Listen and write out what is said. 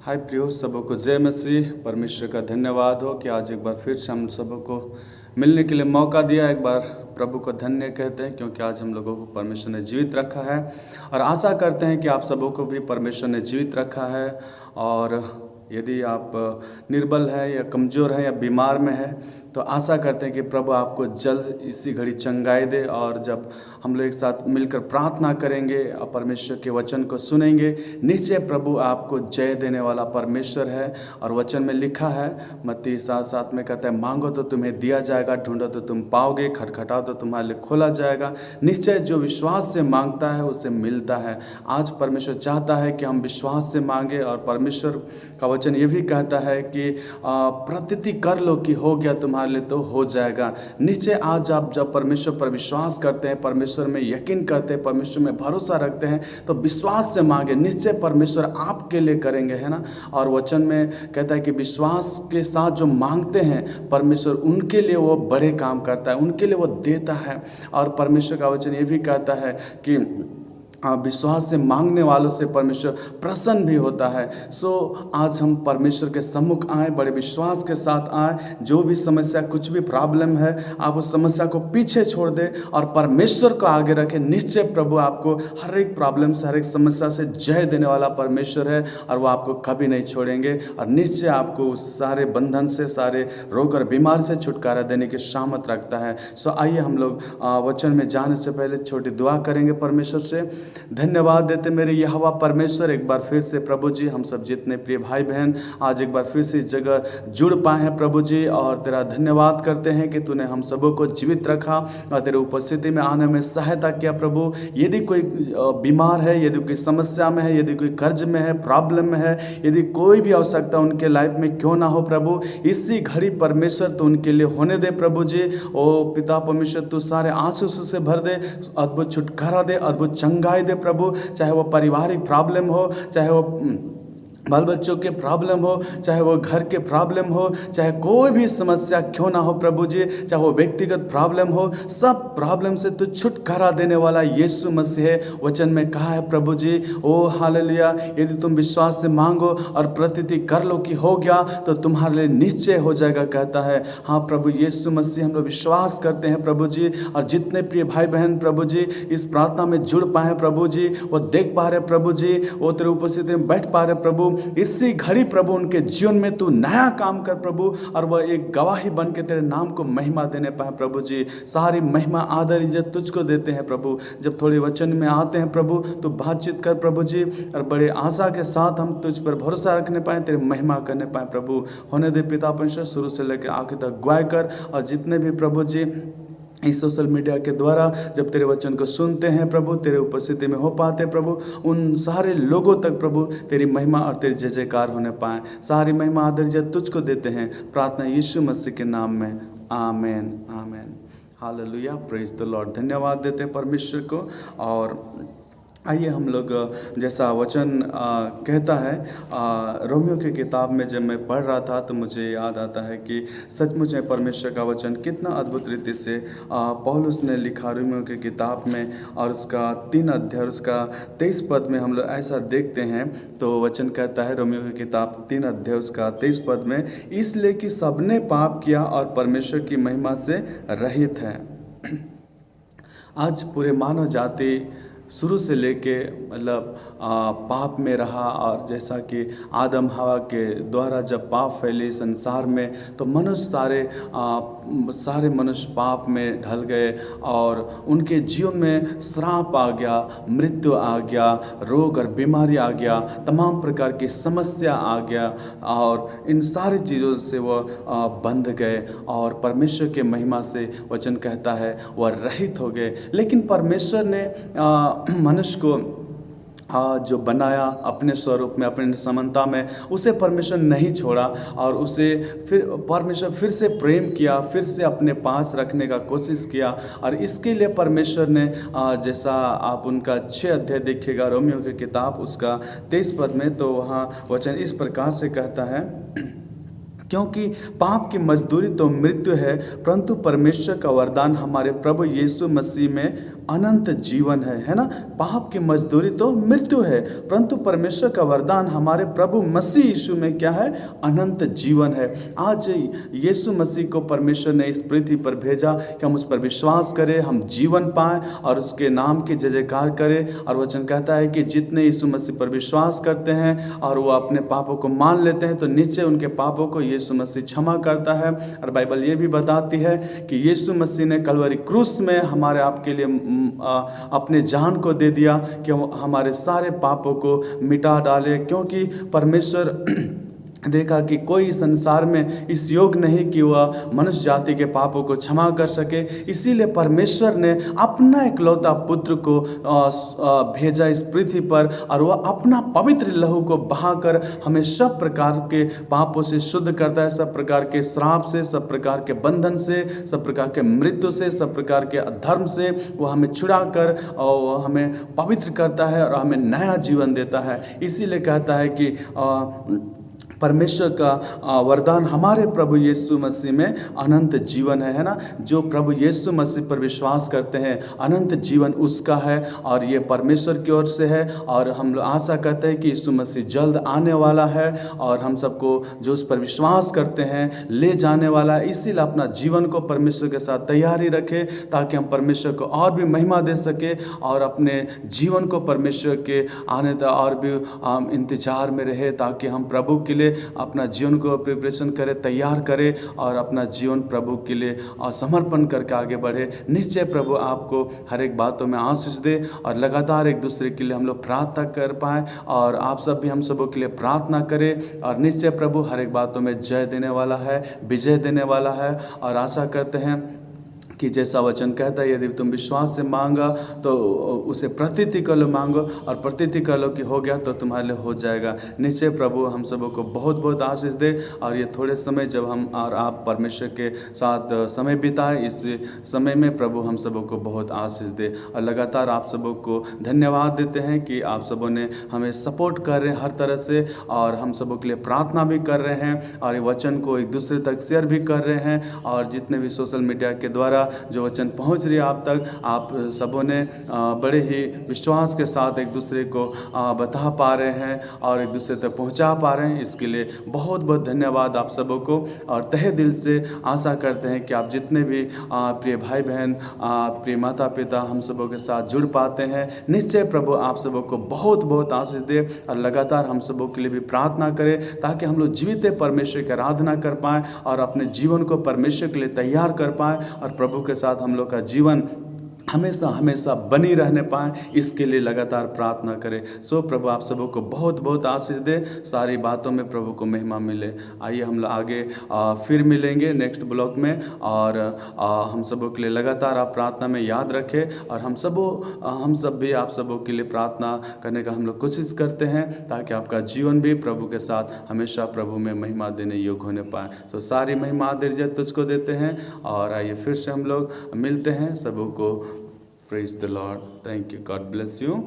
हाय प्रियो, सबों को जय मसीह। परमेश्वर का धन्यवाद हो कि आज एक बार फिर से हम सबों को मिलने के लिए मौका दिया। एक बार प्रभु को धन्य कहते हैं क्योंकि आज हम लोगों को परमेश्वर ने जीवित रखा है और आशा करते हैं कि आप सबों को भी परमेश्वर ने जीवित रखा है। और यदि आप निर्बल हैं या कमज़ोर हैं या बीमार में हैं तो आशा करते हैं कि प्रभु आपको जल्द इसी घड़ी चंगाई दे। और जब हम लोग एक साथ मिलकर प्रार्थना करेंगे और परमेश्वर के वचन को सुनेंगे, निश्चय प्रभु आपको जय देने वाला परमेश्वर है। और वचन में लिखा है, मत्ती 7:7 में कहता है, मांगो तो तुम्हें दिया जाएगा, ढूंढो तो तुम पाओगे, खटखटाओ तो तुम्हारे लिए खोला जाएगा। निश्चय जो विश्वास से मांगता है उसे मिलता है। आज परमेश्वर चाहता है कि हम विश्वास से मांगे। और परमेश्वर का वचन ये भी कहता है कि प्रतिति कर लो कि हो गया तुम्हारे लिए तो हो जाएगा। निश्चय आज आप जब परमेश्वर पर विश्वास करते हैं, परमेश्वर में यकीन करते हैं, परमेश्वर में भरोसा रखते हैं तो विश्वास से मांगे, निश्चय परमेश्वर आपके लिए करेंगे, है ना। और वचन में कहता है कि विश्वास के साथ जो मांगते हैं परमेश्वर उनके लिए वो बड़े काम करता है, उनके लिए वो देता है। और परमेश्वर का वचन ये भी कहता है कि विश्वास से मांगने वालों से परमेश्वर प्रसन्न भी होता है। सो आज हम परमेश्वर के सम्मुख आए, बड़े विश्वास के साथ आए। जो भी समस्या, कुछ भी प्रॉब्लम है, आप उस समस्या को पीछे छोड़ दें और परमेश्वर को आगे रखें। निश्चय प्रभु आपको हर एक प्रॉब्लम से, हर एक समस्या से जय देने वाला परमेश्वर है और वो आपको कभी नहीं छोड़ेंगे। और निश्चय आपको उस सारे बंधन से, सारे रोग और बीमारी से छुटकारा देने की सामर्थ रखता है। सो आइए हम लोग वचन में जाने से पहले छोटी दुआ करेंगे परमेश्वर से। धन्यवाद देते मेरे यहोवा परमेश्वर, एक बार फिर से प्रभु जी हम सब जितने प्रिय भाई बहन आज एक बार फिर से इस जगह जुड़ पाए हैं प्रभु जी। और तेरा धन्यवाद करते हैं कि तूने हम सबों को जीवित रखा और तेरे उपस्थिति में आने में सहायता किया प्रभु। यदि कोई बीमार है, यदि कोई समस्या में है, यदि कोई कर्ज में है, प्रॉब्लम में है, यदि कोई भी आवश्यकता उनके लाइफ में क्यों ना हो प्रभु, इसी घड़ी परमेश्वर तो उनके लिए होने दे प्रभु जी। ओ पिता परमेश्वर, तू सारे आंसू से भर दे, अद्भुत छुटकारा दे, अद्भुत चंगाई दे प्रभु। चाहे वो पारिवारिक प्रॉब्लम हो, चाहे वो बाल बच्चों के प्रॉब्लम हो, चाहे वो घर के प्रॉब्लम हो, चाहे कोई भी समस्या क्यों ना हो प्रभु जी, चाहे वो व्यक्तिगत प्रॉब्लम हो, सब प्रॉब्लम से तो छुटकारा देने वाला यीशु मसीह है। वचन में कहा है प्रभु जी, ओ हालेलुया, यदि तुम विश्वास से मांगो और प्रतिति कर लो कि हो गया तो तुम्हारे लिए निश्चय हो जाएगा, कहता है। हाँ प्रभु यीशु मसीह, हम लोग विश्वास करते हैं प्रभु जी। और जितने प्रिय भाई बहन प्रभु जी इस प्रार्थना में जुड़ पाए प्रभु जी, वो देख पा रहे प्रभु जी, वो तेरे उपस्थिति में बैठ पा रहे प्रभु। इसी घड़ी प्रभु उनके जीवन में तू नया काम कर प्रभु, और वह एक गवाही बन के तेरे नाम को महिमा देने पाए प्रभु जी। सारी महिमा आदर इज्जत तुझको देते हैं प्रभु। जब थोड़े वचन में आते हैं प्रभु तो बातचीत कर प्रभु जी, और बड़े आशा के साथ हम तुझ पर भरोसा रखने पाए, तेरे महिमा करने पाए प्रभु। होने दे पिता परमेश्वर, शुरू से लेकर आखिर तक अगुवाई कर। और जितने भी प्रभु जी इस सोशल मीडिया के द्वारा जब तेरे वचन को सुनते हैं प्रभु, तेरे उपस्थिति में हो पाते प्रभु, उन सारे लोगों तक प्रभु तेरी महिमा और तेरी जय जयकार होने पाए। सारी महिमा आदर इज्जत तुझको देते हैं, प्रार्थना यीशु मसीह के नाम में, आमेन आमेन। हालेलुया, प्रेज द लॉर्ड। धन्यवाद देते हैं परमेश्वर को। और आइए हम लोग, जैसा वचन कहता है, रोमियो की किताब में जब मैं पढ़ रहा था तो मुझे याद आता है कि सचमुच में परमेश्वर का वचन कितना अद्भुत रीति से पौलुस ने लिखा रोमियो की किताब में। और उसका 3 अध्याय उसका 23 पद में हम लोग ऐसा देखते हैं। तो वचन कहता है रोमियो की किताब 3 अध्याय उसका 23 पद में, इसलिए कि सबने पाप किया और परमेश्वर की महिमा से रहित है। आज पूरे मानव जाति शुरू से लेके मतलब पाप में रहा। और जैसा कि आदम हवा के द्वारा जब पाप फैली संसार में तो मनुष्य सारे मनुष्य पाप में ढल गए और उनके जीवन में श्राप आ गया, मृत्यु आ गया, रोग और बीमारी आ गया, तमाम प्रकार की समस्या आ गया। और इन सारी चीज़ों से वह बंध गए और परमेश्वर के महिमा से वचन कहता है वह रहित हो गए। लेकिन परमेश्वर ने मनुष्य को जो बनाया अपने स्वरूप में, अपने समानता में, उसे परमेश्वर नहीं छोड़ा और उसे फिर परमेश्वर फिर से प्रेम किया, फिर से अपने पास रखने का कोशिश किया। और इसके लिए परमेश्वर ने जैसा आप उनका 6 अध्याय देखिएगा रोमियो की किताब उसका 23 पद में, तो वहाँ वचन इस प्रकार से कहता है, क्योंकि पाप की मजदूरी तो मृत्यु है, परंतु परमेश्वर का वरदान हमारे प्रभु यीशु मसीह में अनंत जीवन है ना। पाप की मजदूरी तो मृत्यु है, परंतु परमेश्वर का वरदान हमारे प्रभु मसीह यीशु में क्या है? अनंत जीवन है। आज यीशु मसीह को परमेश्वर ने इस पृथ्वी पर भेजा कि हम उस पर विश्वास करें, हम जीवन पाएं और उसके नाम की जय जयकार करें। और वचन कहता है कि जितने यीशु मसीह पर विश्वास करते हैं और वो अपने पापों को मान लेते हैं तो निश्चय उनके पापों को यीशु मसीह क्षमा करता है। और बाइबल ये भी बताती है कि यीशु मसीह ने कलवरी क्रूस में हमारे आपके लिए अपने जान को दे दिया कि हमारे सारे पापों को मिटा डाले, क्योंकि परमेश्वर देखा कि कोई संसार में इस योग नहीं कि वह मनुष्य जाति के पापों को क्षमा कर सके। इसीलिए परमेश्वर ने अपना इकलौता पुत्र को भेजा इस पृथ्वी पर और वह अपना पवित्र लहू को बहाकर हमें सब प्रकार के पापों से शुद्ध करता है, सब प्रकार के श्राप से, सब प्रकार के बंधन से, सब प्रकार के मृत्यु से, सब प्रकार के अधर्म से वो हमें छुड़ा कर और हमें पवित्र करता है और हमें नया जीवन देता है। इसीलिए कहता है कि परमेश्वर का वरदान हमारे प्रभु यीशु मसीह में अनंत जीवन है ना। जो प्रभु यीशु मसीह पर विश्वास करते हैं अनंत जीवन उसका है और ये परमेश्वर की ओर से है। और हम लोग आशा करते हैं कि यीशु मसीह जल्द आने वाला है और हम सबको जो उस पर विश्वास करते हैं ले जाने वाला है। इसीलिए अपना जीवन को परमेश्वर के साथ तैयारी रखें ताकि हम परमेश्वर को और भी महिमा दे सके और अपने जीवन को परमेश्वर के आने तक और भी इंतजार में रहे, ताकि हम प्रभु के लिए अपना जीवन को प्रिपरेशन करें, तैयार करें और अपना जीवन प्रभु के लिए समर्पण करके आगे बढ़े। निश्चय प्रभु आपको हर एक बातों में आशीष दे और लगातार एक दूसरे के लिए हम लोग प्रार्थना कर पाएँ और आप सब भी हम सबों के लिए प्रार्थना करें। और निश्चय प्रभु हर एक बातों में जय देने वाला है, विजय देने वाला है। और आशा करते हैं कि जैसा वचन कहता है यदि तुम विश्वास से मांगा तो उसे प्रतीति कर लो, मांगो और प्रतीति कर लो कि हो गया तो तुम्हारे लिए हो जाएगा। निश्चय प्रभु हम सबों को बहुत बहुत आशीष दे और ये थोड़े समय जब हम और आप परमेश्वर के साथ समय बिताए इस समय में प्रभु हम सबों को बहुत आशीष दे। और लगातार आप सबों को धन्यवाद देते हैं कि आप सबों ने हमें सपोर्ट कर रहे हैं हर तरह से और हम सबों के लिए प्रार्थना भी कर रहे हैं और ये वचन को एक दूसरे तक शेयर भी कर रहे हैं। और जितने भी सोशल मीडिया के द्वारा जो वचन पहुंच रही है आप तक, आप सबों ने बड़े ही विश्वास के साथ एक दूसरे को बता पा रहे हैं और एक दूसरे तक पहुंचा पा रहे हैं। इसके लिए बहुत बहुत धन्यवाद आप सबों को। और तहे दिल से आशा करते हैं कि आप जितने भी प्रिय भाई बहन, प्रिय माता पिता हम सबों के साथ जुड़ पाते हैं, निश्चय प्रभु आप सबों को बहुत बहुत आशीष दे और लगातार हम सबों के लिए भी प्रार्थना करें ताकि हम लोग जीवित परमेश्वर की आराधना कर पाएँ और अपने जीवन को परमेश्वर के लिए तैयार कर पाएँ और प्रभु के साथ हम लोग का जीवन हमेशा हमेशा बनी रहने पाएँ, इसके लिए लगातार प्रार्थना करें। सो प्रभु आप सबों को बहुत बहुत आशीष दे, सारी बातों में प्रभु को महिमा मिले। आइए हम लोग आगे फिर मिलेंगे नेक्स्ट ब्लॉग में और हम सबों के लिए लगातार आप प्रार्थना में याद रखें और हम सब भी आप सबों के लिए प्रार्थना करने का हम लोग कोशिश करते हैं ताकि आपका जीवन भी प्रभु के साथ हमेशा प्रभु में महिमा देने योग्य होने पाए। सो सारी महिमा दर्जा तुझको देते हैं और आइए फिर से हम लोग मिलते हैं। सबों को Praise the Lord. Thank you. God bless you.